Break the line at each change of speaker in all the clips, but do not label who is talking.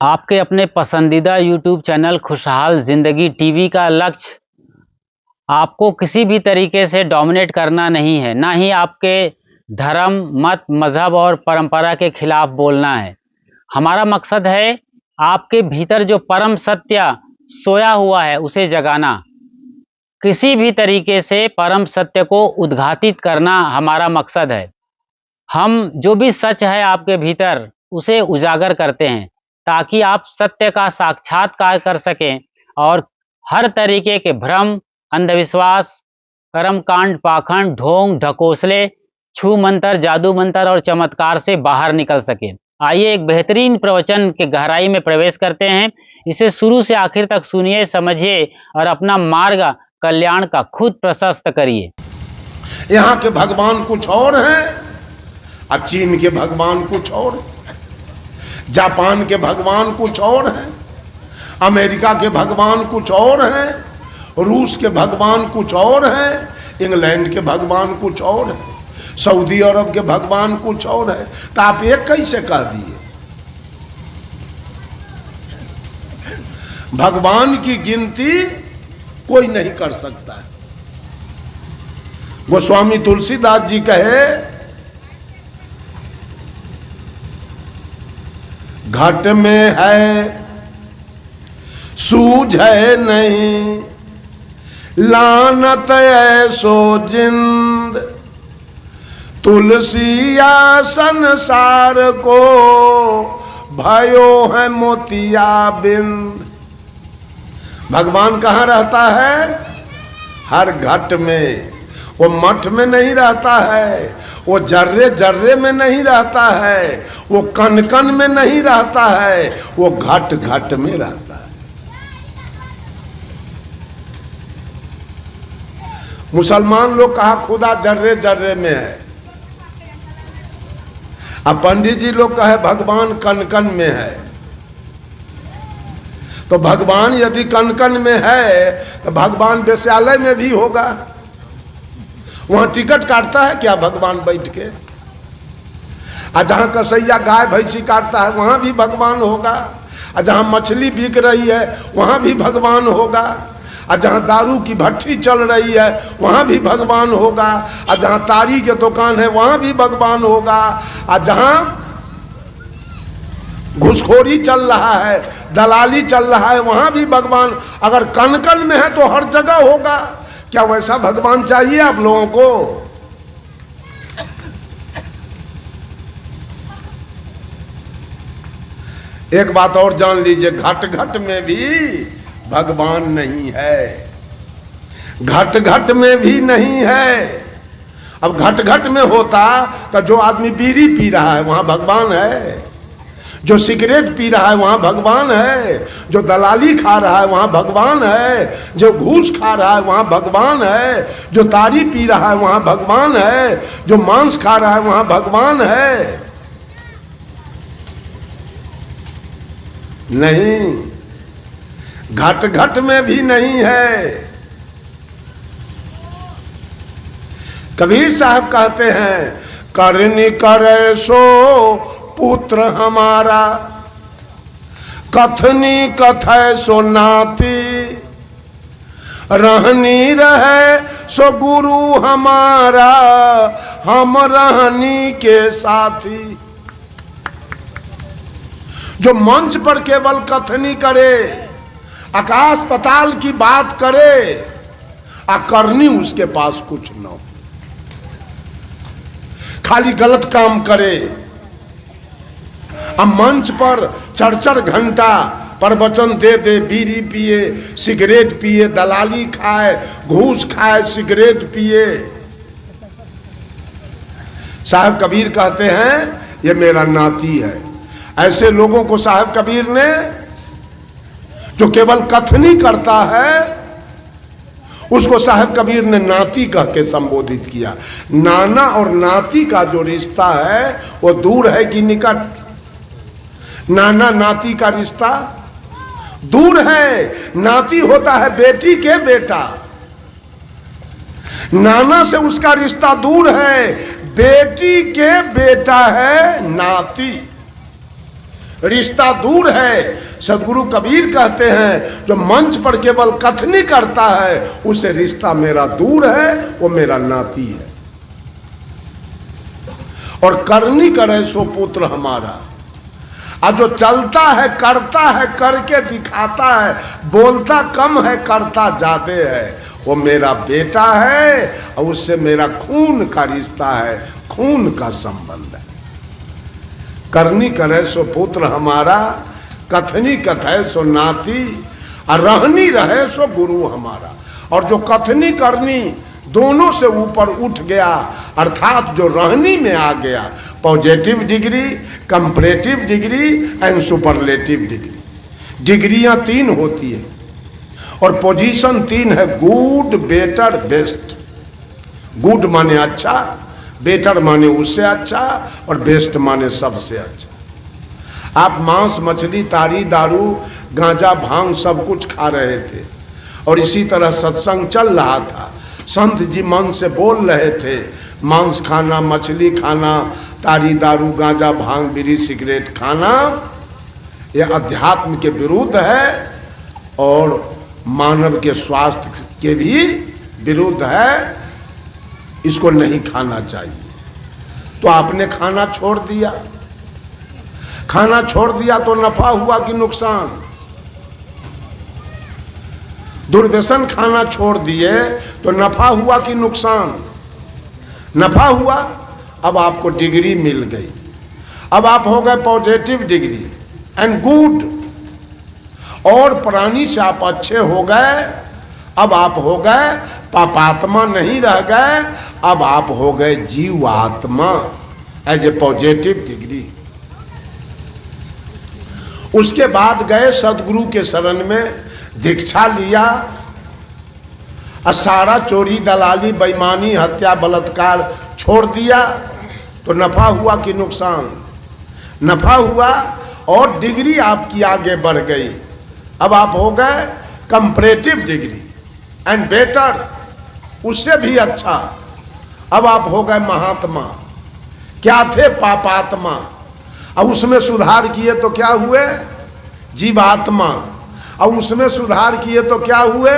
आपके अपने पसंदीदा यूट्यूब चैनल खुशहाल ज़िंदगी टीवी का लक्ष्य आपको किसी भी तरीके से डोमिनेट करना नहीं है, ना ही आपके धर्म, मत, मज़हब और परंपरा के खिलाफ बोलना है। हमारा मकसद है आपके भीतर जो परम सत्य सोया हुआ है उसे जगाना। किसी भी तरीके से परम सत्य को उद्घाटित करना हमारा मकसद है। हम जो भी सच है आपके भीतर उसे उजागर करते हैं ताकि आप सत्य का साक्षात्कार कर सकें और हर तरीके के भ्रम, अंधविश्वास, कर्मकांड, पाखंड, ढोंग, ढकोसले, छू मंतर, जादू मंतर और चमत्कार से बाहर निकल सके। आइए एक बेहतरीन प्रवचन के गहराई में प्रवेश करते हैं। इसे शुरू से आखिर तक सुनिए, समझिए और अपना मार्ग कल्याण का खुद प्रशस्त करिए।
यहाँ के भगवान कुछ और हैं और चीन के भगवान कुछ और हैं, जापान के भगवान कुछ और हैं, अमेरिका के भगवान कुछ और हैं, रूस के भगवान कुछ और हैं, इंग्लैंड के भगवान कुछ और हैं, सऊदी अरब के भगवान कुछ और है। तो आप एक कैसे कह दिए? भगवान की गिनती कोई नहीं कर सकता है। गोस्वामी तुलसीदास जी कहे, घट में है सूझ है नहीं, लानत ऐसो जिंद, तुलसिया संसार को भयो है मोतिया बिंद। भगवान कहाँ रहता है? हर घट में। वो मठ में नहीं रहता है, वो जर्रे जर्रे में नहीं रहता है, वो कण कण में नहीं रहता है, वो घट घट में रहता है। मुसलमान लोग कहा खुदा जर्रे जर्रे में है, अब पंडित जी लोग कहे भगवान कण कण में है। तो भगवान यदि कण कण में है तो भगवान वेश्यालय में भी होगा। वहां टिकट काटता है क्या भगवान बैठ के? और जहां कसैया गाय भैंसी काटता है वहां भी भगवान होगा। और जहां मछली बिक रही है वहां भी भगवान होगा। और जहां दारू की भट्टी चल रही है वहां भी भगवान होगा। और जहां तारी के दुकान है वहां भी भगवान होगा। और जहां घुसखोरी चल रहा है, दलाली चल रहा है, वहां भी भगवान। अगर कण कण में है तो हर जगह होगा। क्या वैसा भगवान चाहिए आप लोगों को? एक बात और जान लीजिए, घट घट में भी भगवान नहीं है, घट घट में भी नहीं है। अब घट घट में होता तो जो आदमी बीड़ी पी रहा है वहां भगवान है, जो सिगरेट पी रहा है वहां भगवान है, जो दलाली खा रहा है वहां भगवान है, जो घूस खा रहा है वहां भगवान है, जो तारी पी रहा है वहां भगवान है, जो मांस खा रहा है वहां भगवान है। नहीं, घट घट में भी नहीं है। कबीर साहब कहते हैं, करनी करे सो पुत्र हमारा, कथनी कथय सो नाती, रहनी रहे सो गुरु हमारा, हम रहनी के साथी। जो मंच पर केवल कथनी करे, आकाश पताल की बात करे, आ करनी उसके पास कुछ न हो, खाली गलत काम करे। अब मंच पर चढ़ घंटा प्रवचन दे दे, बीड़ी पिए, सिगरेट पिए, दलाली खाए, घूस खाए, सिगरेट पिए। साहब कबीर कहते हैं ये मेरा नाती है। ऐसे लोगों को साहब कबीर ने, जो केवल कथनी करता है, उसको साहब कबीर ने नाती कह के संबोधित किया। नाना और नाती का जो रिश्ता है वो दूर है कि निकट? नाना नाती का रिश्ता दूर है। नाती होता है बेटी के बेटा, नाना से उसका रिश्ता दूर है। बेटी के बेटा है नाती। रिश्ता दूर है। सदगुरु कबीर कहते हैं जो मंच पर केवल कथनी करता है उससे रिश्ता मेरा दूर है, वो मेरा नाती है। और करनी करे सो पुत्र हमारा, और जो चलता है करता है करके दिखाता है, बोलता कम है करता ज्यादा है, वो मेरा बेटा है और उससे मेरा खून का रिश्ता है, खून का संबंध है। करनी करे सो पुत्र हमारा, कथनी कथे सो नाती, और रहनी रहे सो गुरु हमारा। और जो कथनी करनी दोनों से ऊपर उठ गया, अर्थात जो रहनी में आ गया, positive degree, comparative degree and superlative degree. डिग्रियां 3 होती है और पोजीशन 3 है, गुड, बेटर, बेस्ट। गुड माने अच्छा, बेटर माने उससे अच्छा, और बेस्ट माने सबसे अच्छा। आप मांस, मछली, तारी, दारू, गांजा, भांग सब कुछ खा रहे थे और इसी तरह सत्संग चल रहा था। संत जी मन से बोल रहे थे मांस खाना, मछली खाना, तारी, दारू, गांजा, भांग, बीड़ी, सिगरेट खाना यह अध्यात्म के विरुद्ध है और मानव के स्वास्थ्य के भी विरुद्ध है, इसको नहीं खाना चाहिए। तो आपने खाना छोड़ दिया। खाना छोड़ दिया तो नफा हुआ कि नुकसान? दुर्व्यसन खाना छोड़ दिए तो नफा हुआ कि नुकसान? नफा हुआ। अब आपको डिग्री मिल गई, अब आप हो गए पॉजिटिव डिग्री एंड गुड, और प्राणी से आप अच्छे हो गए। अब आप हो गए पापात्मा नहीं रह गए, अब आप हो गए जीवात्मा एज ए पॉजिटिव डिग्री। उसके बाद गए सदगुरु के शरण में, दीक्षा लिया, सारा चोरी, दलाली, बेईमानी, हत्या, बलात्कार छोड़ दिया। तो नफा हुआ कि नुकसान? नफा हुआ और डिग्री आपकी आगे बढ़ गई। अब आप हो गए कंपैरेटिव डिग्री एंड बेटर, उससे भी अच्छा। अब आप हो गए महात्मा। क्या थे? पापात्मा। अब उसमें सुधार किए तो क्या हुए? जीवात्मा। अब उसमें सुधार किए तो क्या हुए?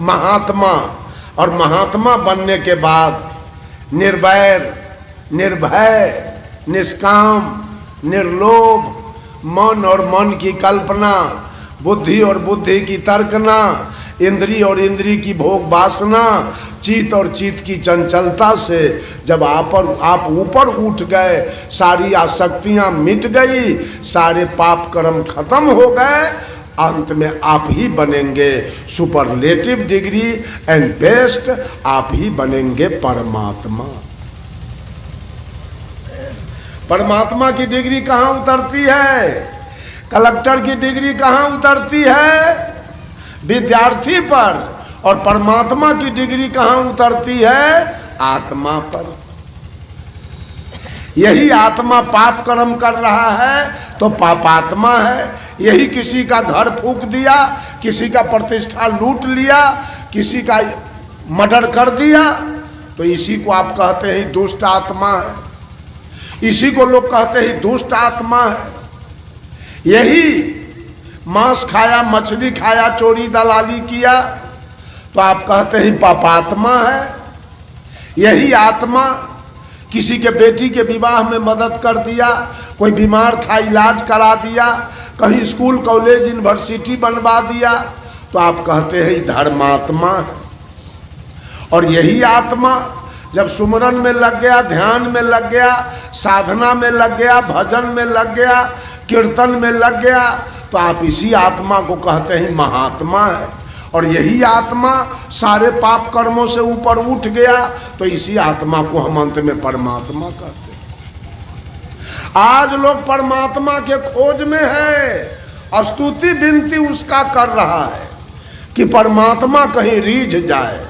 महात्मा। और महात्मा बनने के बाद निर्वैर, निर्भय, निष्काम, निर्लोभ, मन और मन की कल्पना, बुद्धि और बुद्धि की तर्कना, इंद्री और इंद्री की भोग वासना, चित्त और चित्त की चंचलता से जब आप ऊपर उठ गए, सारी आसक्तियां मिट गई, सारे पाप कर्म खत्म हो गए, अंत में आप ही बनेंगे सुपरलेटिव डिग्री एंड बेस्ट, आप ही बनेंगे परमात्मा। परमात्मा की डिग्री कहाँ उतरती है? कलेक्टर की डिग्री कहाँ उतरती है? विद्यार्थी पर। और परमात्मा की डिग्री कहाँ उतरती है? आत्मा पर। यही आत्मा पाप कर्म कर रहा है तो पापात्मा है। यही किसी का घर फूंक दिया, किसी का प्रतिष्ठा लूट लिया, किसी का मर्डर कर दिया, तो इसी को आप कहते हैं दुष्ट आत्मा है। इसी को लोग कहते हैं दुष्ट आत्मा है। यही मांस खाया, मछली खाया, चोरी दलाली किया तो आप कहते हैं पापात्मा है। यही आत्मा किसी के बेटी के विवाह में मदद कर दिया, कोई बीमार था इलाज करा दिया, कहीं स्कूल कॉलेज यूनिवर्सिटी बनवा दिया, तो आप कहते हैं धर्मात्मा है। और यही आत्मा जब सुमरन में लग गया, ध्यान में लग गया, साधना में लग गया, भजन में लग गया, कीर्तन में लग गया, तो आप इसी आत्मा को कहते हैं महात्मा है। और यही आत्मा सारे पाप कर्मों से ऊपर उठ गया तो इसी आत्मा को हम अंत में परमात्मा कहते हैं। आज लोग परमात्मा के खोज में है, स्तुति विनती उसका कर रहा है कि परमात्मा कहीं रीझ जाए,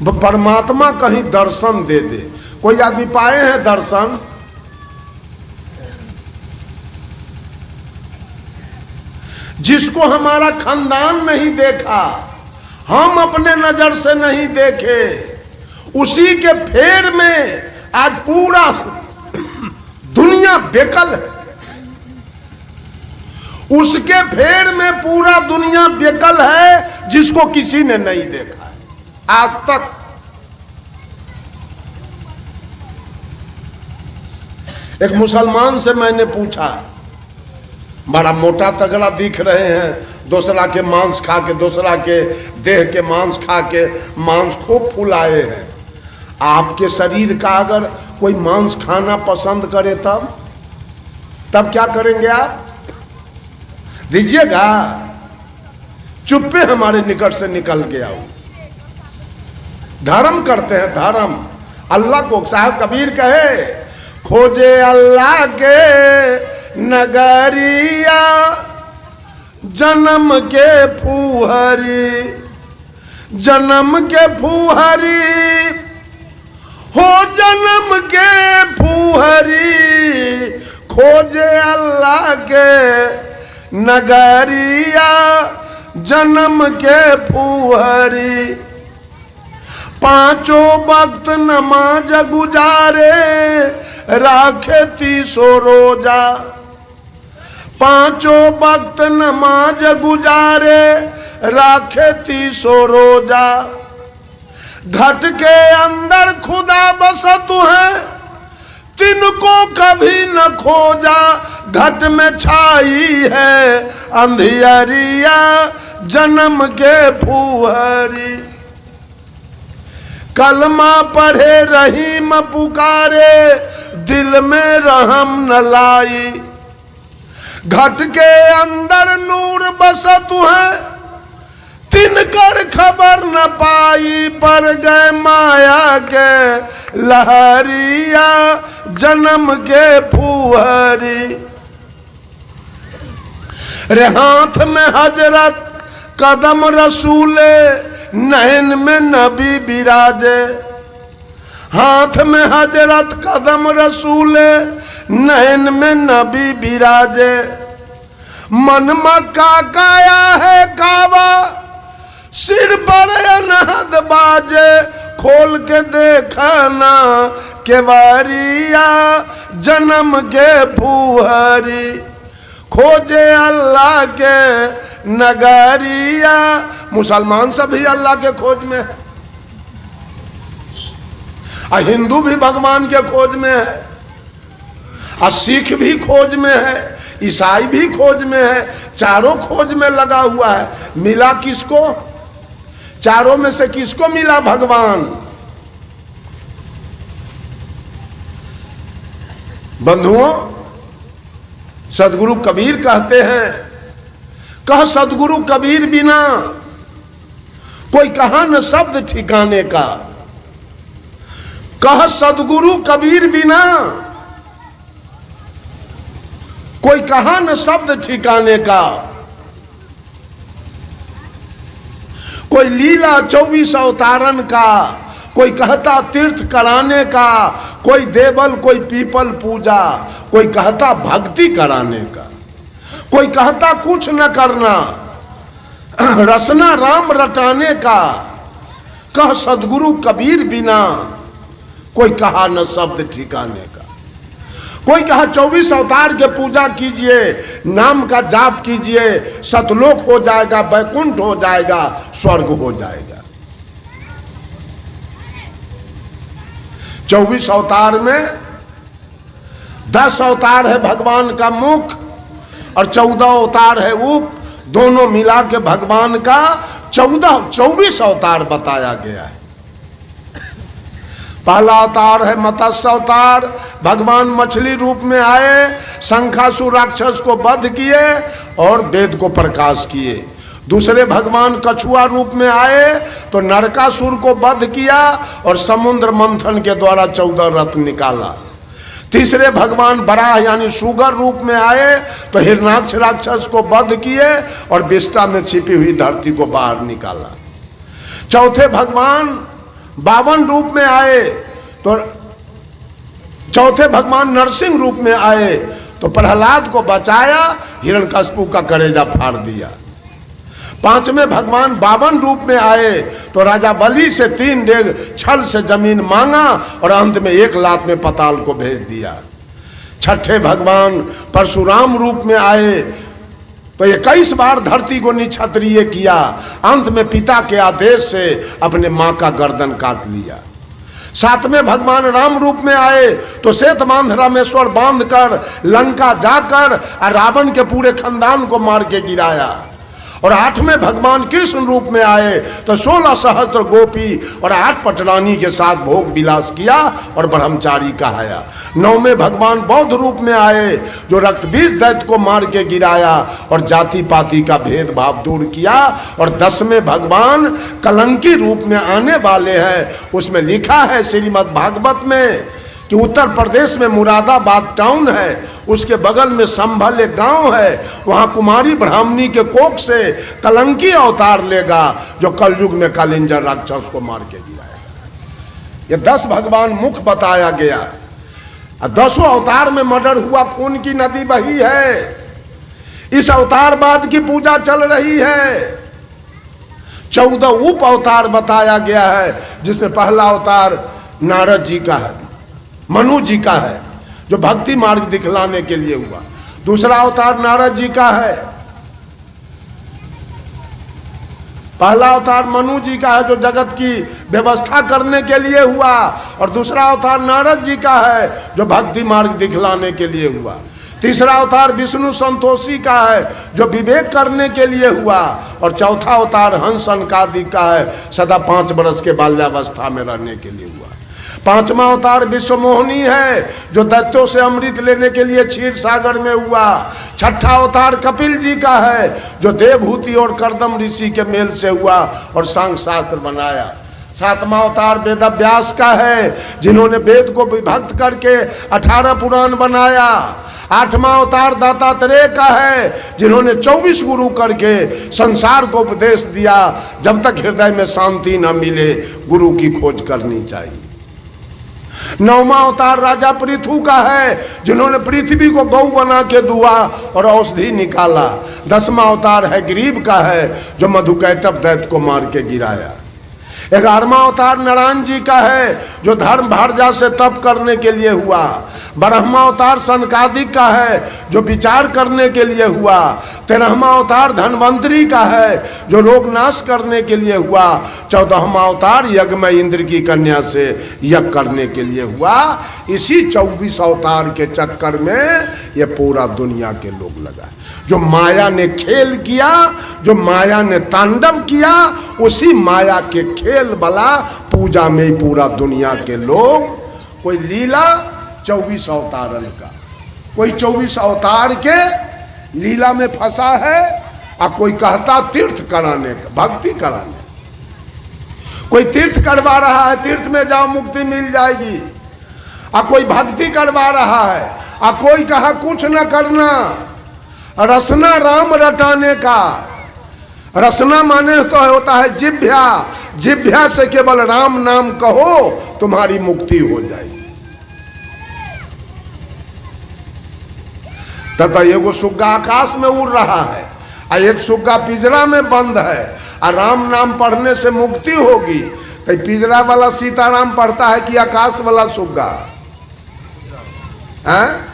परमात्मा कहीं दर्शन दे दे। कोई आदमी पाए हैं दर्शन? जिसको हमारा खानदान नहीं देखा, हम अपने नजर से नहीं देखे, उसी के फेर में आज पूरा दुनिया बेकल है। उसके फेर में पूरा दुनिया बेकल है, जिसको किसी ने नहीं देखा है आज तक। एक मुसलमान से मैंने पूछा, बड़ा मोटा तगड़ा दिख रहे हैं, दूसरा के मांस खा के, दूसरा के देह के मांस खा के मांस खूब फुलाए हैं, आपके शरीर का अगर कोई मांस खाना पसंद करे तब क्या करेंगे आप? दीजिएगा? चुप्पे हमारे निकट से निकल गया हो। धर्म करते हैं, धर्म। अल्लाह को साहब कबीर कहे, खोजे अल्लाह के नगरिया जन्म के फूहरी, जन्म के फूहरी हो, जन्म के फूहरी, खोजे अल्लाह के नगरिया जन्म के फूहरी, पांचों वक्त नमाज गुजारे राखे 30 रोजा, पांचों वक्त नमाज गुजारे राखे 30 रोजा, घट के अंदर खुदा बसत है तिनको कभी न खोजा, घट में छाई है अंधियरिया जन्म के फूहरी, कलमा पढ़े रहीम पुकारे दिल में रहम न लाई, घट के अंदर नूर बसत है तिनकर खबर न पाई, पर गए माया के लहरिया जन्म के फूहरी, रे हाथ में हजरत कदम रसूले नैन में नबी बिराजे, हाथ में हजरत कदम रसूले नैन में नबी बिराजे, मन मक्का काया है काबा सिर पर अनहद बाजे, खोल के देखना केवरिया जन्म के फूहरी, खोजे अल्लाह के नगरिया। मुसलमान सभी अल्लाह के खोज में है, और हिंदू भी भगवान के खोज में है, और सिख भी खोज में है, ईसाई भी खोज में है, चारों खोज में लगा हुआ है। मिला किसको? चारों में से किसको मिला भगवान? बंधुओं, सदगुरु कबीर कहते हैं, कह सदगुरु कबीर बिना कोई कहा न शब्द ठिकाने का, कह सदगुरु कबीर बिना कोई कहा न शब्द ठिकाने का, कोई लीला 24 अवतारन का, कोई कहता तीर्थ कराने का, कोई देवल कोई पीपल पूजा, कोई कहता भक्ति कराने का, कोई कहता कुछ न करना रसना राम रटाने का, कह सदगुरु कबीर बिना कोई कहा न शब्द ठिकाने का, कोई कहा 24 अवतार के पूजा कीजिए, नाम का जाप कीजिए, सतलोक हो जाएगा, बैकुंठ हो जाएगा, स्वर्ग हो जाएगा। 24 अवतार में 10 अवतार है भगवान का मुख और 14 अवतार है उप, दोनों मिला के भगवान का 24 अवतार बताया गया है। पहला अवतार है मत्स्य अवतार, भगवान मछली रूप में आए, शंखासुर राक्षस को वध किए और वेद को प्रकाश किए। दूसरे भगवान कछुआ रूप में आए तो नरकासुर को वध किया और समुद्र मंथन के द्वारा 14 रत्न निकाला। तीसरे भगवान बराह यानी सुगर रूप में आए तो हिरणाक्ष राक्षस को वध किए और विष्टा में छिपी हुई धरती को बाहर निकाला। चौथे भगवान 52 रूप में आए तो चौथे भगवान नरसिंह रूप में आए तो प्रहलाद को बचाया, हिरण्यकशिपु का कलेजा फाड़ दिया। पांचवें भगवान 52 रूप में आए तो राजा बलि से 3 डेग छल से जमीन मांगा और अंत में 1 लात में पाताल को भेज दिया। छठे भगवान परशुराम रूप में आए तो 21 बार धरती को निक्षत्रिय किया, अंत में पिता के आदेश से अपने मां का गर्दन काट लिया। 7वें भगवान राम रूप में आए तो श्वेतबांध रामेश्वर बांध कर लंका जाकर रावण के पूरे खानदान को मार के गिराया। और 8वें भगवान कृष्ण रूप में आए तो 16 सहस्त्र गोपी और 8 पटरानी के साथ भोग विलास किया और ब्रह्मचारी कहाया। 9वें भगवान बौद्ध रूप में आए जो रक्त बीज दैत्य को मार के गिराया और जाति पाति का भेदभाव दूर किया। और 10वें भगवान कलंकी रूप में आने वाले हैं। उसमें लिखा है श्रीमद् भागवत में कि उत्तर प्रदेश में मुरादाबाद टाउन है, उसके बगल में संभल एक गांव है, वहां कुमारी ब्राह्मणी के कोख से कलंकी अवतार लेगा जो कलयुग में कालिंजर राक्षस को मार के गिराएगा। ये 10 भगवान मुख बताया गया। 10 अवतार में मर्डर हुआ, खून की नदी बही है। इस अवतारवाद की पूजा चल रही है। 14 उप अवतार बताया गया है, जिसमें पहला अवतार नारद जी का है, मनु जी का है जो भक्ति मार्ग दिखलाने के लिए हुआ। दूसरा अवतार नारद जी का है, पहला अवतार मनु जी का है जो जगत की व्यवस्था करने के लिए हुआ, और दूसरा अवतार नारद जी का है जो भक्ति मार्ग दिखलाने के लिए हुआ। तीसरा अवतार विष्णु संतोषी का है जो विवेक करने के लिए हुआ, और चौथा अवतार हंस सनकादिक का है सदा 5 वर्ष के बाल्यावस्था में रहने के लिए हुआ। 5वां अवतार विश्वमोहिनी है जो दैत्यों से अमृत लेने के लिए क्षीर सागर में हुआ। 6ठा अवतार कपिल जी का है जो देवहूति और कर्दम ऋषि के मेल से हुआ और सांख्य शास्त्र बनाया। 7वां अवतार वेद व्यास का है जिन्होंने वेद को विभक्त करके 18 पुराण बनाया। 8वां अवतार दत्तात्रेय का है जिन्होंने 24 गुरु करके संसार को उपदेश दिया। जब तक हृदय में शांति न मिले गुरु की खोज करनी चाहिए। 9वां अवतार राजा पृथु का है जिन्होंने पृथ्वी को गौ बना के दुआ और औषधि निकाला। 10वां अवतार है गरीब का है जो मधुकैटभ दैत्य को मार के गिराया। 11वां अवतार नारायण जी का है जो धर्म भारजा से तप करने के लिए हुआ। 12वां अवतार सनकादिक का है जो विचार करने के लिए हुआ। 13वां अवतार धनवंतरी का है जो रोग नाश करने के लिए हुआ। 14वां अवतार यज्ञ में इंद्र की कन्या से यज्ञ करने के लिए हुआ। इसी 24 अवतार के चक्कर में ये पूरा दुनिया के लोग लगा। जो माया ने खेल किया, जो माया ने तांडव किया, उसी माया के खेल वाला पूजा में ही पूरा दुनिया के लोग। कोई लीला 24 अवतारन का, कोई 24 अवतार के लीला में फंसा है, और कोई कहता तीर्थ कराने का, भक्ति कराने। कोई तीर्थ करवा रहा है, तीर्थ में जाओ मुक्ति मिल जाएगी, और कोई भक्ति करवा रहा है, और कोई कहा कुछ न करना, रसना राम रटाने का। रसना माने तो होता है जिभ्या, जिभ्या से केवल राम नाम कहो तुम्हारी मुक्ति हो जाएगी। तथा एगो सुग्गा आकाश में उड़ रहा है और एक सुग्गा पिंजरा में बंद है, और राम नाम पढ़ने से मुक्ति होगी। तो पिंजरा वाला सीताराम पढ़ता है कि आकाश वाला सुग्गा है?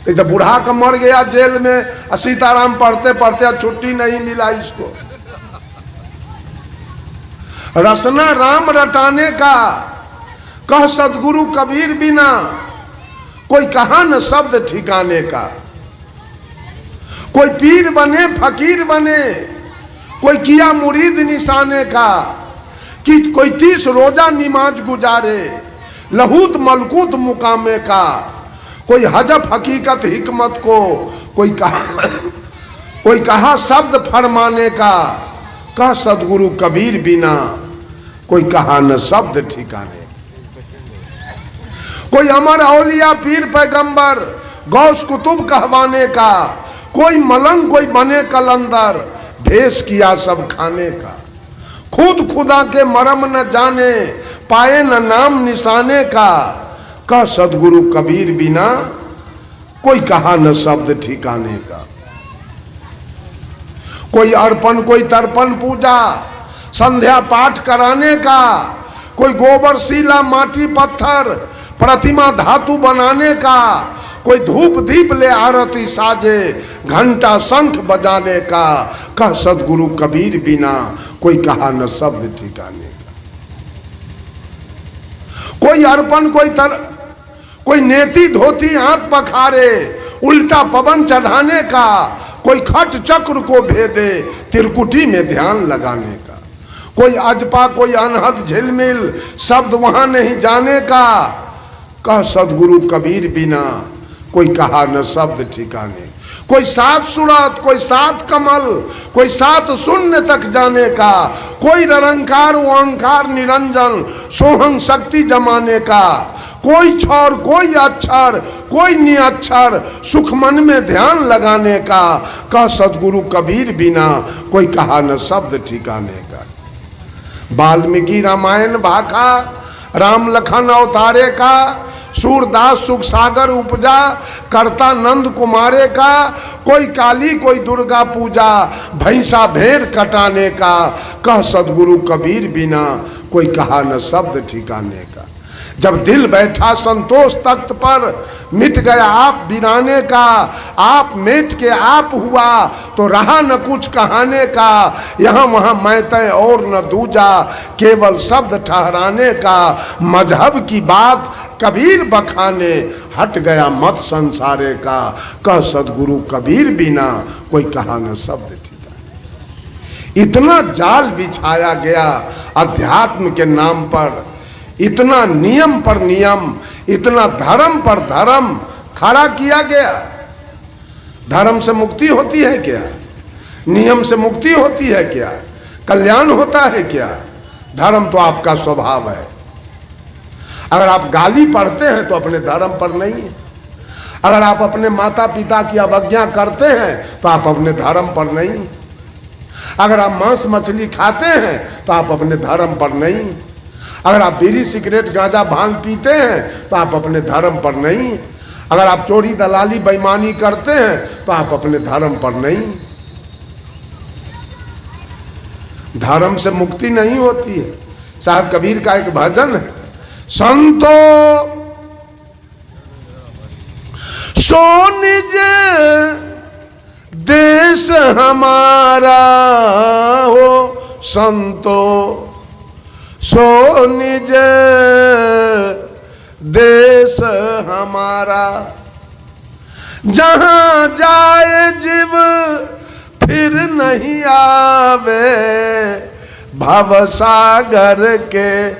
तो बूढ़ा का मर गया जेल में, सीताराम पढ़ते पढ़ते छुट्टी नहीं मिला इसको। रसना राम रटाने का, कह सदगुरु कबीर बिना कोई कहा न शब्द ठिकाने का। कोई पीर बने फकीर बने, कोई किया मुरीद निशाने का, कि कोई 30 रोजा निमाज गुजारे, लहूत मलकूत मुकामे का। कोई हजफ हकीकत हिकमत को, कोई कहा शब्द फरमाने का, कह सदगुरु कबीर बिना कोई कहा न शब्द ठिकाने। कोई अमर औलिया पीर पैगंबर गौस कुतुब कहवाने का, कोई मलंग कोई बने कलंदर भेष किया सब खाने का। खुद खुदा के मरम न जाने पाए न नाम निशाने का, कह सदगुरु कबीर बिना कोई कहा न शब्द ठिकाने का। कोई अर्पण कोई तर्पण पूजा संध्या पाठ कराने का, कोई गोबर शिला माटी पत्थर प्रतिमा धातु बनाने का, कोई धूप दीप ले आरती साजे, घंटा शंख बजाने का, कह सदगुरु कबीर बिना कोई कहा न शब्द ठिकाने का। कोई अर्पण कोई नेति धोती हाथ पखारे, उल्टा पवन चढ़ाने का, कोई खट चक्र को भेदे त्रिकुटी में ध्यान लगाने का, कोई अजपा कोई अनहद झिलमिल शब्द वहां नहीं जाने का, कह सदगुरु कबीर बिना कोई कहा न शब्द ठिकाने। कोई सात सुरत कोई सात कमल, कोई सात शून्य तक जाने का, कोई निरंकार ओंकार निरंजन सोहं शक्ति जमाने का, कोई क्षर कोई अक्षर कोई निअक्षर सुख मन में ध्यान लगाने का, कह सदगुरु कबीर बिना कोई कहा न शब्द ठिकाने का। वाल्मीकि रामायण भाखा राम लखन अवतारे का, सूरदास सुख सागर उपजा करता नंद कुमारे का, कोई काली कोई दुर्गा पूजा भैंसा भेड़ कटाने का, कह सदगुरु कबीर बिना कोई कहा न शब्द ठिकाने का। जब दिल बैठा संतोष तख्त पर मिट गया आप बिराने का, आप मेट के आप हुआ तो रहा न कुछ कहाने का, यहाँ वहाँ मैं तय और न दूजा केवल शब्द ठहराने का, मजहब की बात कबीर बखाने हट गया मत संसारे का, कह सदगुरु कबीर बिना कोई कहा न शब्द ठिकाने। इतना जाल बिछाया गया अध्यात्म के नाम पर, इतना नियम पर नियम, इतना धर्म पर धर्म खड़ा किया गया। धर्म से मुक्ति होती है क्या? नियम से मुक्ति होती है क्या? कल्याण होता है क्या? धर्म तो आपका स्वभाव है। अगर आप गाली पढ़ते हैं तो अपने धर्म पर नहीं, अगर आप अपने माता पिता की अवज्ञा करते हैं तो आप अपने धर्म पर नहीं, अगर आप मांस मछली खाते हैं तो आप अपने धर्म पर नहीं, अगर आप बीड़ी सिगरेट गांजा भांग पीते हैं तो आप अपने धर्म पर नहीं, अगर आप चोरी दलाली बेईमानी करते हैं तो आप अपने धर्म पर नहीं। धर्म से मुक्ति नहीं होती है। साहब कबीर का एक भजन है, संतो सो निज देश हमारा हो, संतो सो निज देश हमारा, जहां जाए जीव फिर नहीं आवे, भवसागर के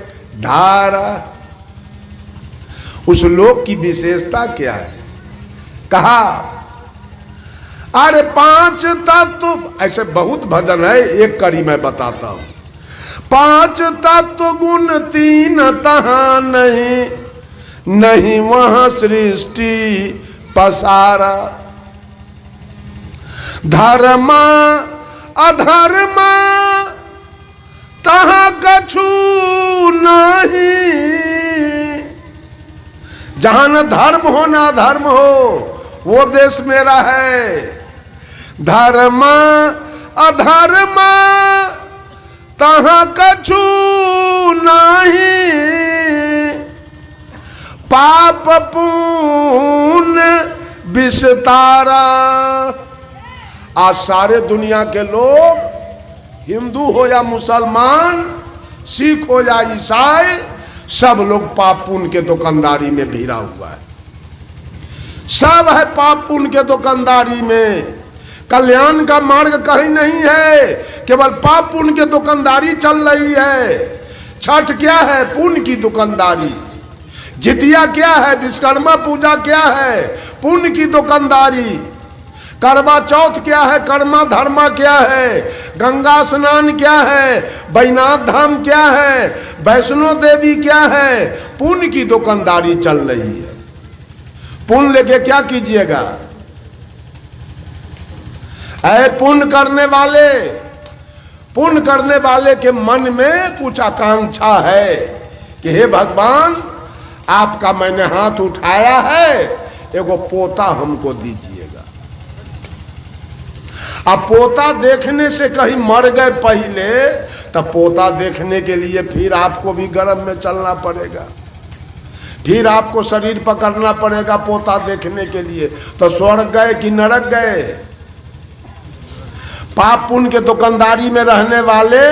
धारा। उस लोक की विशेषता क्या है? कहा अरे पांच तत्व, ऐसे बहुत भजन है, एक कड़ी मैं बताता हूं। पांच तत्व गुण तीन तहां नहीं, नहीं वहां सृष्टि पसारा। धर्म अधर्म तहां कछु नहीं, जहां न धर्म हो न अधर्म हो वो देश मेरा है। धर्म अधर्म तहां कछु नहीं, पाप पुण्य विस्तारा। आज सारे दुनिया के लोग, हिंदू हो या मुसलमान, सिख हो या ईसाई, सब लोग पाप पुण्य के दुकानदारी में भिड़ा हुआ है। सब है पाप पुण्य के दुकानदारी में। कल्याण का मार्ग कहीं नहीं है, केवल पाप पुण्य की दुकानदारी चल रही है। छठ क्या है? पुण्य की दुकानदारी। जितिया क्या है? विश्वकर्मा पूजा क्या है? पुण्य की दुकानदारी। करवा चौथ क्या है? कर्मा धर्मा क्या है? गंगा स्नान क्या है? बैनाथ धाम क्या है? वैष्णो देवी क्या है? पुण्य की दुकानदारी चल रही है। पुण्य लेके क्या कीजिएगा? ऐ पुण्य करने वाले के मन में कुछ आकांक्षा है कि हे भगवान, आपका मैंने हाथ उठाया है, एगो पोता हमको दीजिएगा। अब पोता देखने से कहीं मर गए पहले, तब पोता देखने के लिए फिर आपको भी गर्भ में चलना पड़ेगा। फिर आपको शरीर पकड़ना पड़ेगा पोता देखने के लिए। तो स्वर्ग गए कि नरक गए? पाप पुण्य के दुकानदारी में रहने वाले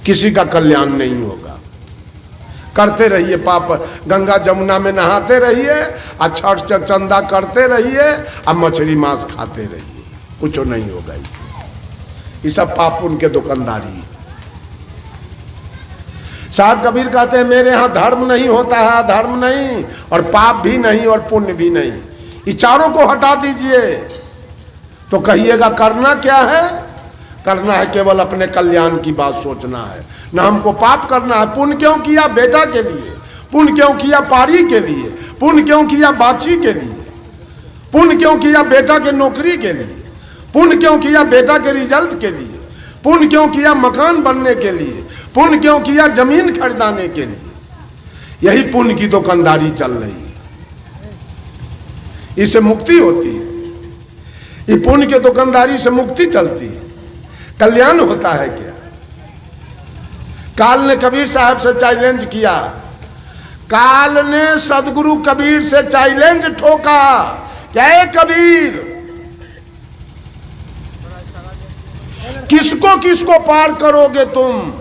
किसी का कल्याण नहीं होगा। करते रहिए पाप, गंगा जमुना में नहाते रहिए, छठ चंदा करते रहिए, अब मछली मांस खाते रहिए, कुछ नहीं होगा इससे। ये सब पाप पुण्य के दुकानदारी। साहब कबीर कहते हैं मेरे यहाँ धर्म नहीं होता है, धर्म नहीं और पाप भी नहीं और पुण्य भी नहीं, ये चारों को हटा दीजिए। तो कहिएगा करना क्या है? करना है केवल अपने कल्याण की बात सोचना है। ना हमको पाप करना है। पुण्य क्यों किया? बेटा के लिए। पुण्य क्यों किया? पारी के लिए। पुण्य क्यों किया? बाछी के लिए। पुण्य क्यों किया? बेटा के नौकरी के लिए। पुण्य क्यों किया? बेटा के रिजल्ट के लिए। पुण्य क्यों किया? मकान बनने के लिए। पुण्य क्यों किया? जमीन खरीदाने के लिए। यही पुण्य की दुकानदारी चल रही है, इससे मुक्ति होती है। ये पुण्य के दुकानदारी से मुक्ति चलती है, कल्याण होता है क्या? काल ने कबीर साहब से चैलेंज किया। काल ने सदगुरु कबीर से चैलेंज ठोका, क्या है कबीर, किसको किसको पार करोगे तुम?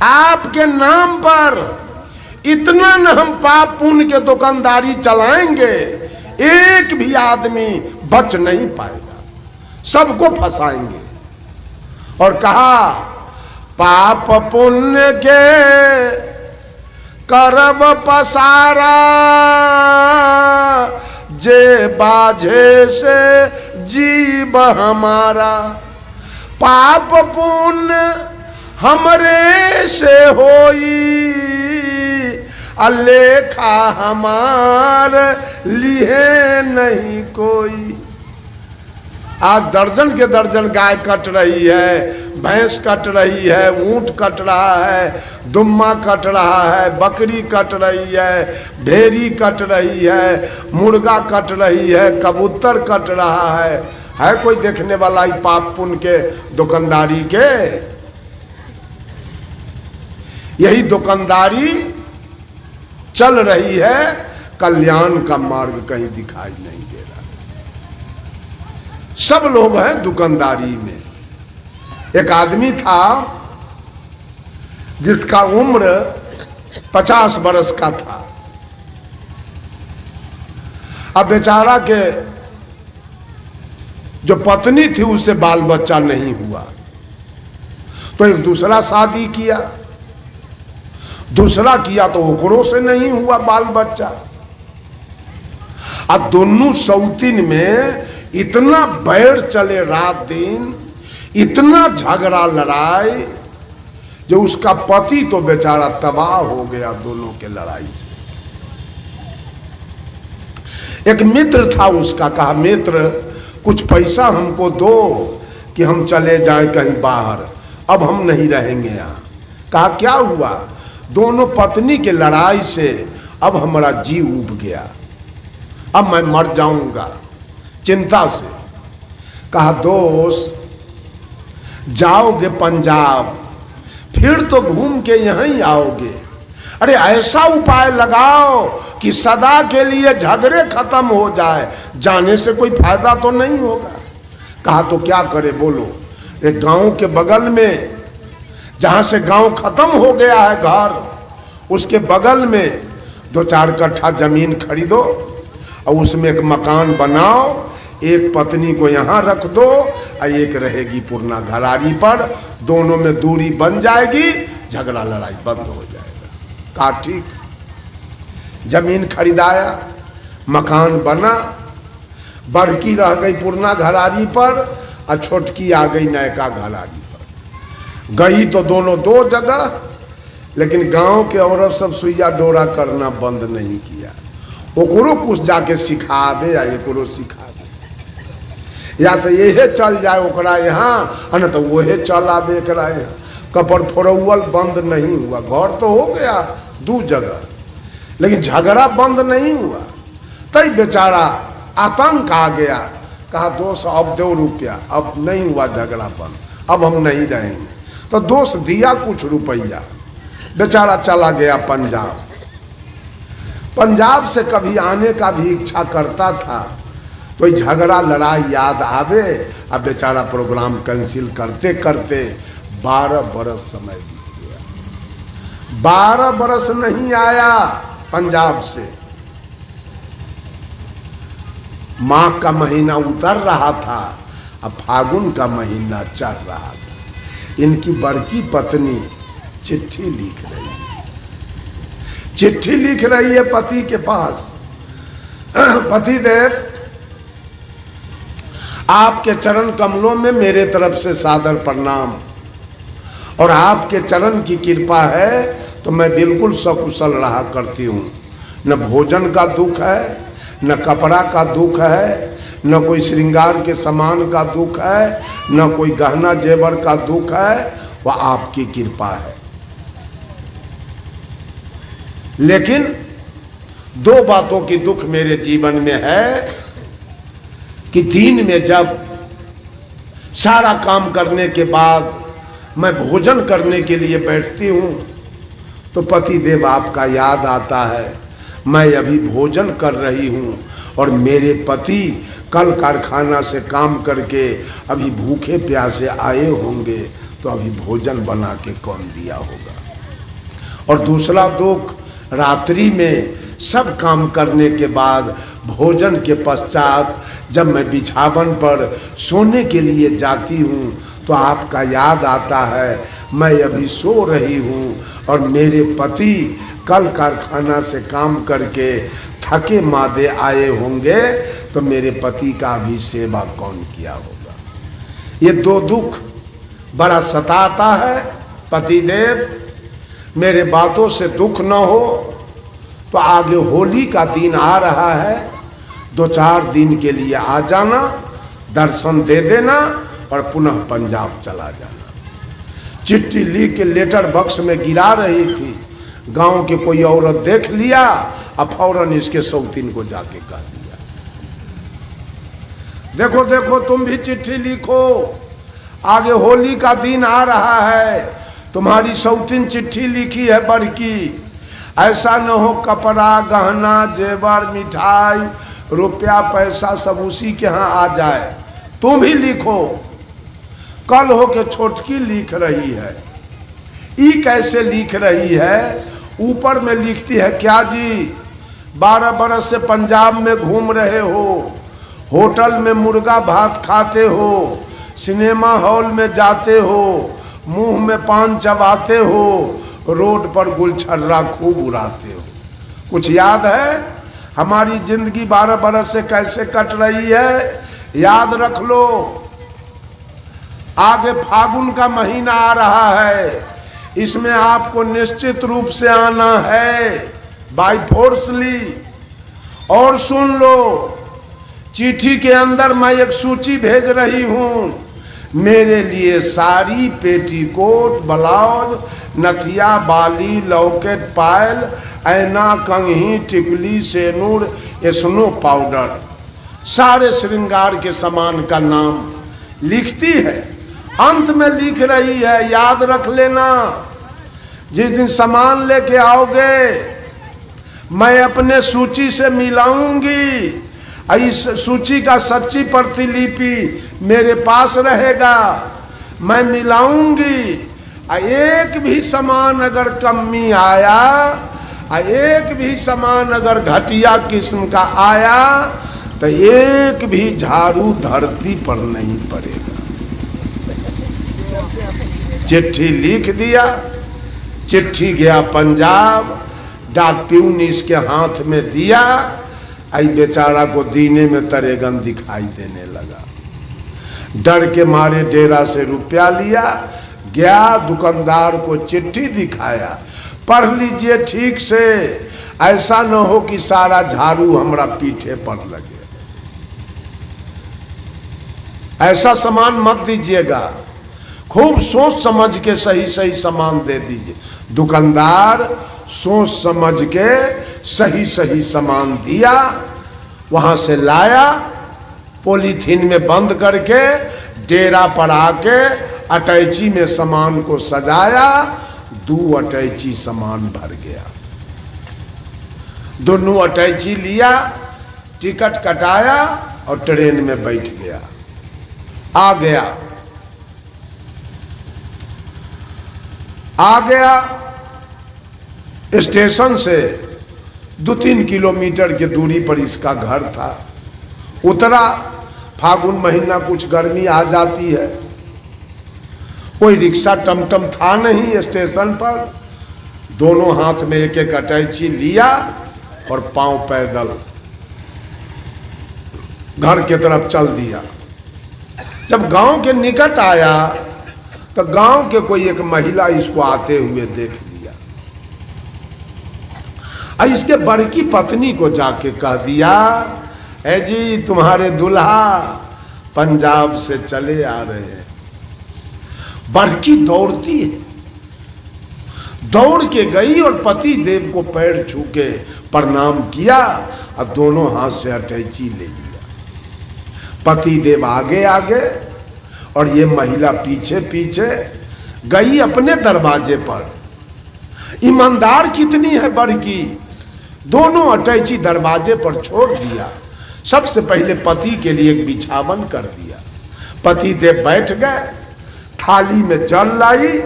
आपके नाम पर इतना न हम पाप पुण्य के दुकानदारी चलाएंगे, एक भी आदमी बच नहीं पाएगा, सबको फंसाएंगे। और कहा पाप पुण्य के करब पसारा, जे बाझे से जीव हमारा। पाप पुण्य हमरे से होई, अलेखा हमार लिए नहीं कोई। आज दर्जन के दर्जन गाय कट रही है, भैंस कट रही है, ऊंट कट रहा है, दुम्मा कट रहा है, बकरी कट रही है, भेड़ी कट रही है, मुर्गा कट रही है, कबूतर कट रहा है कोई देखने वाला? पाप पुण्य के दुकानदारी के। यही दुकानदारी चल रही है, कल्याण का मार्ग कहीं दिखाई नहीं दे रहा। सब लोग हैं दुकानदारी में। एक आदमी था जिसका उम्र 50 बरस का था। अब बेचारा के जो पत्नी थी उससे बाल बच्चा नहीं हुआ, तो एक दूसरा शादी किया। दूसरा किया तो ओकरों से नहीं हुआ बाल बच्चा। अब दोनों सौतीन में इतना बैर चले, रात दिन इतना झगड़ा लड़ाई, जो उसका पति तो बेचारा तबाह हो गया दोनों के लड़ाई से। एक मित्र था उसका, कहा मित्र कुछ पैसा हमको दो कि हम चले जाएं कहीं बाहर, अब हम नहीं रहेंगे यहाँ। कहा क्या हुआ? दोनों पत्नी के लड़ाई से अब हमारा जी उब गया, अब मैं मर जाऊंगा चिंता से। कहा दोस्त जाओगे पंजाब, फिर तो घूम के यहीं आओगे। अरे ऐसा उपाय लगाओ कि सदा के लिए झगड़े खत्म हो जाए, जाने से कोई फायदा तो नहीं होगा। कहा तो क्या करे बोलो? एक गांव के बगल में, जहां से गांव खत्म हो गया है घर, उसके बगल में 2-4 कट्ठा जमीन खरीदो और उसमें एक मकान बनाओ, एक पत्नी को यहाँ रख दो और एक रहेगी पुरना घरारी पर, दोनों में दूरी बन जाएगी, झगड़ा लड़ाई बंद हो जाएगा। कहा ठीक। जमीन खरीदाया, मकान बना, बड़की रह गई पुरना घरारी पर और छोटकी आ गई नयका घरारी पर। गई तो दोनों दो जगह, लेकिन गांव के औरत सब सुइया डोरा करना बंद नहीं किया। ओकरो कुछ जाके सिखावे या एकरो सिखावे, या तो ये चल जाए ओकरा यहाँ, न तो वहे चल आवे एकरा यहाँ। कपड़ फोरौल बंद नहीं हुआ, घर तो हो गया 2 जगह, लेकिन झगड़ा बंद नहीं हुआ। तई बेचारा आतंक आ गया। कहा दोस्त अब दो रुपया, अब नहीं हुआ झगड़ा बंद, अब हम नहीं रहेंगे। तो दोस्त दिया कुछ रुपया, बेचारा चला गया पंजाब। पंजाब से कभी आने का भी इच्छा करता था, कोई झगड़ा लड़ाई याद आवे, अब बेचारा प्रोग्राम कैंसिल करते करते 12 बरस समय बीत गया। 12 बरस नहीं आया पंजाब से। माघ का महीना उतर रहा था, अब फागुन का महीना चढ़ रहा था। इनकी बड़की पत्नी चिट्ठी लिख रही है, चिट्ठी लिख रही है पति के पास। पति देव, आपके चरण कमलों में मेरे तरफ से सादर प्रणाम, और आपके चरण की कृपा है तो मैं बिल्कुल सकुशल रहा करती हूँ। न भोजन का दुख है, न कपड़ा का दुख है, न कोई श्रृंगार के सामान का दुख है, न कोई गहना जेवर का दुख है, वह आपकी कृपा है। लेकिन 2 बातों की दुख मेरे जीवन में है कि दिन में जब सारा काम करने के बाद मैं भोजन करने के लिए बैठती हूँ तो पति देव आपका याद आता है। मैं अभी भोजन कर रही हूँ और मेरे पति कल कारखाना से काम करके अभी भूखे प्यासे आए होंगे, तो अभी भोजन बना के कौन दिया होगा। और दूसरा दुख, रात्रि में सब काम करने के बाद भोजन के पश्चात जब मैं बिछावन पर सोने के लिए जाती हूँ तो आपका याद आता है। मैं अभी सो रही हूँ और मेरे पति कल कारखाना से काम करके थके मादे आए होंगे, तो मेरे पति का भी सेवा कौन किया होगा। ये 2 दुख बड़ा सताता है। पति देव, मेरे बातों से दुख न हो तो आगे होली का दिन आ रहा है, 2-4 दिन के लिए आ जाना, दर्शन दे देना और पुनः पंजाब चला जाना। चिट्ठी लिख के लेटर बॉक्स में गिरा रही थी, गांव के कोई औरत देख लिया, अब फौरन इसके सौतीन को जाके कह दिया, देखो देखो तुम भी चिट्ठी लिखो, आगे होली का दिन आ रहा है, तुम्हारी सौतीन चिट्ठी लिखी है बड़की। ऐसा न हो कपड़ा गहना जेवर मिठाई रुपया पैसा सब उसी के यहाँ आ जाए, तुम भी लिखो। कल हो के छोटकी लिख रही है। ई कैसे लिख रही है? ऊपर में लिखती है, क्या जी 12 बरस से पंजाब में घूम रहे हो, होटल में मुर्गा भात खाते हो, सिनेमा हॉल में जाते हो, मुंह में पान चबाते हो, रोड पर गुलछर्रा खूब उड़ाते हो। कुछ याद है हमारी जिंदगी 12 बरस से कैसे कट रही है? याद रख लो। आगे फागुन का महीना आ रहा है, इसमें आपको निश्चित रूप से आना है बाय फोर्सली। और सुन लो, चिट्ठी के अंदर मैं एक सूची भेज रही हूँ। मेरे लिए साड़ी, पेटीकोट, ब्लाउज, नथिया, बाली, लॉकेट, पायल, ऐना, कंघी, टिकली, सेनूर, स्नो पाउडर, सारे श्रृंगार के सामान का नाम लिखती है। अंत में लिख रही है, याद रख लेना, जिस दिन सामान लेके आओगे मैं अपने सूची से मिलाऊंगी। इस सूची का सच्ची प्रतिलिपि मेरे पास रहेगा, मैं मिलाऊंगी। एक भी सामान अगर कमी आया, एक भी सामान अगर घटिया किस्म का आया, तो एक भी झाड़ू धरती पर नहीं पड़ेगा। चिट्ठी लिख दिया, चिट्ठी गया पंजाब, डाक प्यून इसके हाथ में दिया। आई बेचारा को दीने में तरेगन दिखाई देने लगा। डर के मारे डेरा से रुपया लिया, गया दुकानदार को चिट्ठी दिखाया, पढ़ लीजिए ठीक से, ऐसा न हो कि सारा झाड़ू हमरा पीठे पर लगे। ऐसा सामान मत दीजिएगा, खूब सोच समझ के सही सही सामान दे दीजिए। दुकानदार सोच समझ के सही सही सामान दिया, वहां से लाया, पॉलीथीन में बंद करके डेरा पर आके अटैची में सामान को सजाया, दो अटैची सामान भर गया। दोनों अटैची लिया, टिकट कटाया और ट्रेन में बैठ गया। आ गया स्टेशन से 2-3 किलोमीटर की दूरी पर इसका घर था। उतरा, फागुन महीना, कुछ गर्मी आ जाती है, कोई रिक्शा टमटम था नहीं स्टेशन पर। दोनों हाथ में एक एक अटैची लिया और पांव पैदल घर की तरफ चल दिया। जब गांव के निकट आया तो गांव के कोई एक महिला इसको आते हुए देख लिया और इसके बड़की पत्नी को जाके कह दिया, है जी तुम्हारे दुल्हा पंजाब से चले आ रहे हैं। बड़की दौड़ती है, दौड़ के गई और पति देव को पैर छू के प्रणाम किया और दोनों हाथ से अटैची ले लिया। पति देव आगे आगे और ये महिला पीछे पीछे गई अपने दरवाजे पर। ईमानदार कितनी है बड़की, दोनों अटैची दरवाजे पर छोड़ दिया। सबसे पहले पति के लिए एक बिछावन कर दिया। पति देव बैठ गए, थाली में जल लाई,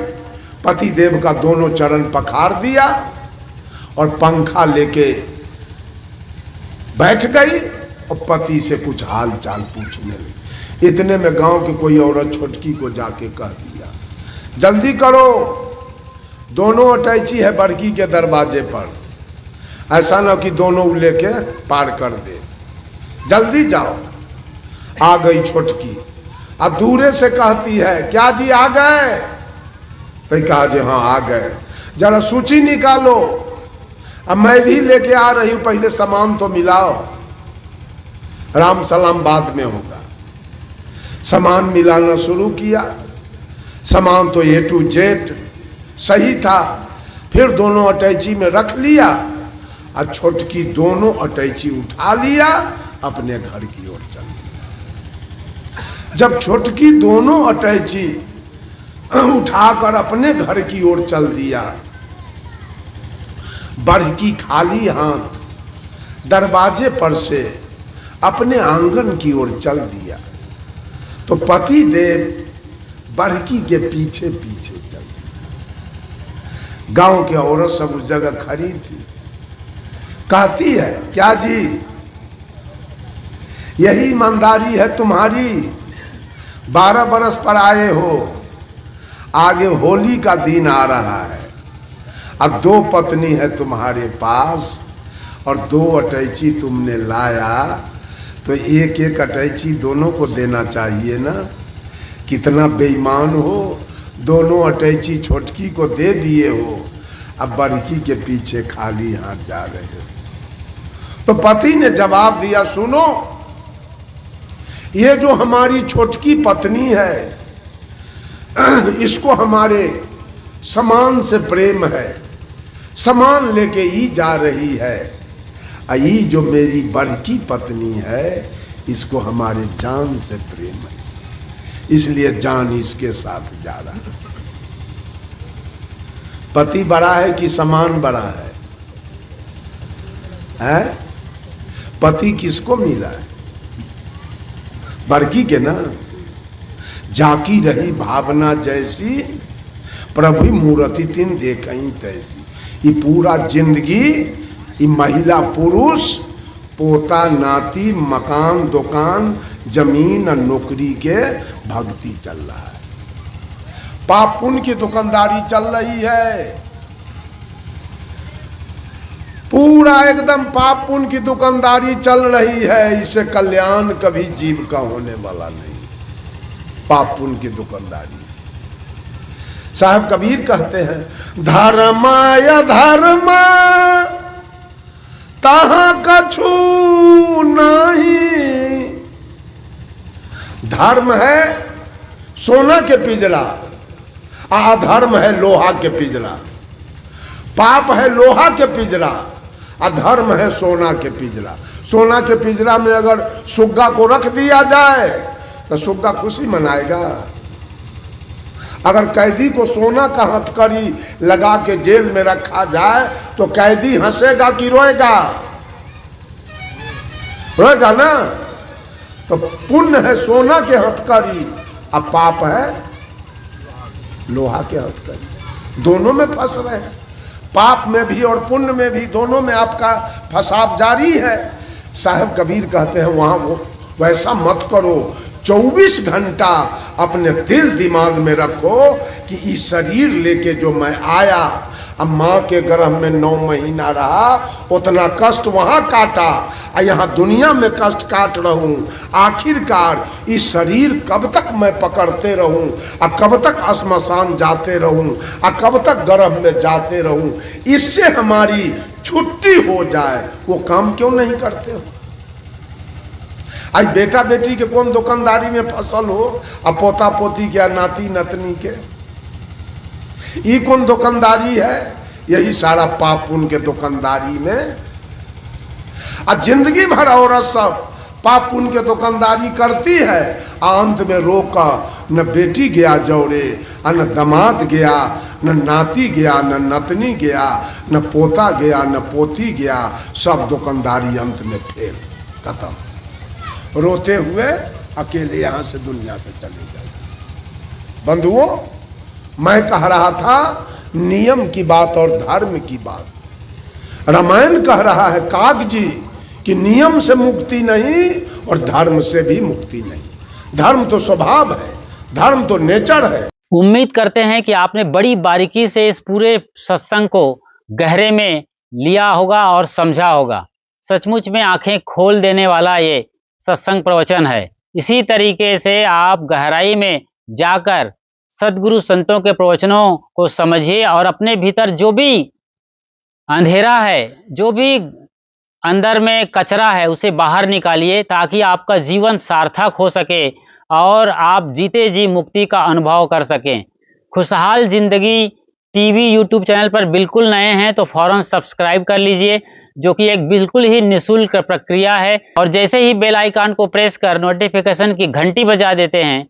पति देव का दोनों चरण पखार दिया और पंखा लेके बैठ गई और पति से कुछ हाल चाल पूछने लगी। इतने में गांव की कोई औरत छोटकी को जाके कह दिया, जल्दी करो, दोनों अटैची है बड़की के दरवाजे पर, ऐसा ना कि दोनों लेके पार कर दे, जल्दी जाओ। आ गई छोटकी, अब दूरे से कहती है, क्या जी आ गए? तो कहा जी हाँ आ गए, जरा सूची निकालो, अब मैं भी लेके आ रही हूं, पहले सामान तो मिलाओ, राम सलाम बाद में होगा। सामान मिलाना शुरू किया, सामान तो A to Z सही था। फिर दोनों अटैची में रख लिया और छोटकी दोनों अटैची उठा लिया, अपने घर की ओर चल दिया। जब छोटकी दोनों अटैची उठाकर अपने घर की ओर चल दिया, बड़की खाली हाथ दरवाजे पर से अपने आंगन की ओर चल दिया तो पति देव बड़की के पीछे पीछे चल दिया। गांव की औरत सब उस जगह खड़ी थी, कहती है, क्या जी यही ईमानदारी है तुम्हारी? 12 बरस पर आए हो, आगे होली का दिन आ रहा है, अब 2 पत्नी है तुम्हारे पास और 2 अटैची तुमने लाया, तो एक एक अटैची दोनों को देना चाहिए ना। कितना बेईमान हो, दोनों अटैची छोटकी को दे दिए हो, अब बड़की के पीछे खाली हाथ जा रहे हो। तो पति ने जवाब दिया, सुनो, ये जो हमारी छोटकी पत्नी है, इसको हमारे सामान से प्रेम है, सामान लेके ही जा रही है। ये जो मेरी बड़की पत्नी है, इसको हमारे जान से प्रेम है, इसलिए जान इसके साथ जा रहा है। पति बड़ा है कि सामान बड़ा है? पति किसको मिला है? बड़की के ना। जाकी रही भावना जैसी, प्रभु मूर्ति तिन देखई तैसी। ये पूरा जिंदगी ये महिला पुरुष पोता नाती मकान दुकान जमीन और नौकरी के भक्ति चल रहा है, पाप पुण्य की दुकानदारी चल रही है, पूरा एकदम पाप पुण्य की दुकानदारी चल रही है। इससे कल्याण कभी जीव का होने वाला नहीं, पाप पुण्य की दुकानदारी से। साहब कबीर कहते हैं, धर्माय धर्म तहाँ कछु नहीं। धर्म है सोना के पिंजरा, अधर्म है लोहा के पिंजरा। पाप है लोहा के पिंजरा, अधर्म है सोना के पिंजरा। सोना के पिंजरा में अगर सुग्गा को रख दिया जाए तो सुग्गा खुशी मनाएगा, अगर कैदी को सोना का हथकड़ी लगा के जेल में रखा जाए तो कैदी हंसेगा कि रोएगा? रोएगा ना। तो पुण्य है सोना के हथकड़ी, अब पाप है लोहा के हथकड़ी। दोनों में फंस रहे हैं, पाप में भी और पुण्य में भी, दोनों में आपका फंसाव जारी है। साहब कबीर कहते हैं वहां वो वैसा मत करो, 24 घंटा अपने दिल दिमाग में रखो कि इस शरीर लेके जो मैं आया, अब माँ के गर्भ में 9 महीना रहा, उतना कष्ट वहाँ काटा और यहाँ दुनिया में कष्ट काट रहूं। आखिरकार इस शरीर कब तक मैं पकड़ते रहूं और कब तक श्मशान जाते रहूं और कब तक गर्भ में जाते रहूं? इससे हमारी छुट्टी हो जाए, वो काम क्यों नहीं करते हो? आज बेटा बेटी के कौन दुकानदारी में फसल हो, अब पोता पोती के, नाती नतनी के, ये कौन दुकानदारी है? यही सारा पाप उनके दुकानदारी में। और जिंदगी भर औरत सब पाप उनके दुकानदारी करती है, अंत में रोका न बेटी गया जौरे, न दामाद गया, न नाती गया, न नतनी गया, न पोता गया, न पोती गया, सब दुकानदारी अंत में फेल, खत्म। रोते हुए अकेले यहां से दुनिया से चले गए। बंधुओं, मैं कह रहा था नियम की बात और धर्म की बात। रामायण कह रहा है कागजी कि नियम से मुक्ति नहीं और धर्म से भी मुक्ति नहीं। धर्म तो स्वभाव है, धर्म तो नेचर है।
उम्मीद करते हैं कि आपने बड़ी बारीकी से इस पूरे सत्संग को गहरे में लिया होगा और समझा होगा। सचमुच में आंखें खोल देने वाला ये सत्संग प्रवचन है। इसी तरीके से आप गहराई में जाकर सद्गुरु संतों के प्रवचनों को समझिए और अपने भीतर जो भी अंधेरा है, जो भी अंदर में कचरा है, उसे बाहर निकालिए ताकि आपका जीवन सार्थक हो सके और आप जीते जी मुक्ति का अनुभव कर सकें। खुशहाल जिंदगी टीवी यूट्यूब चैनल पर बिल्कुल नए हैं तो फौरन सब्सक्राइब कर लीजिए, जो कि एक बिल्कुल ही निःशुल्क प्रक्रिया है। और जैसे ही बेल आइकन को प्रेस कर नोटिफिकेशन की घंटी बजा देते हैं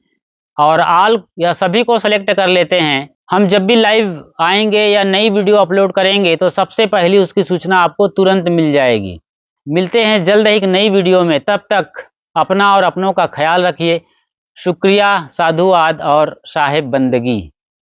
और ऑल या सभी को सेलेक्ट कर लेते हैं, हम जब भी लाइव आएंगे या नई वीडियो अपलोड करेंगे तो सबसे पहली उसकी सूचना आपको तुरंत मिल जाएगी। मिलते हैं जल्द ही एक नई वीडियो में, तब तक अपना और अपनों का ख्याल रखिए। शुक्रिया, साधुवाद और साहेब बंदगी।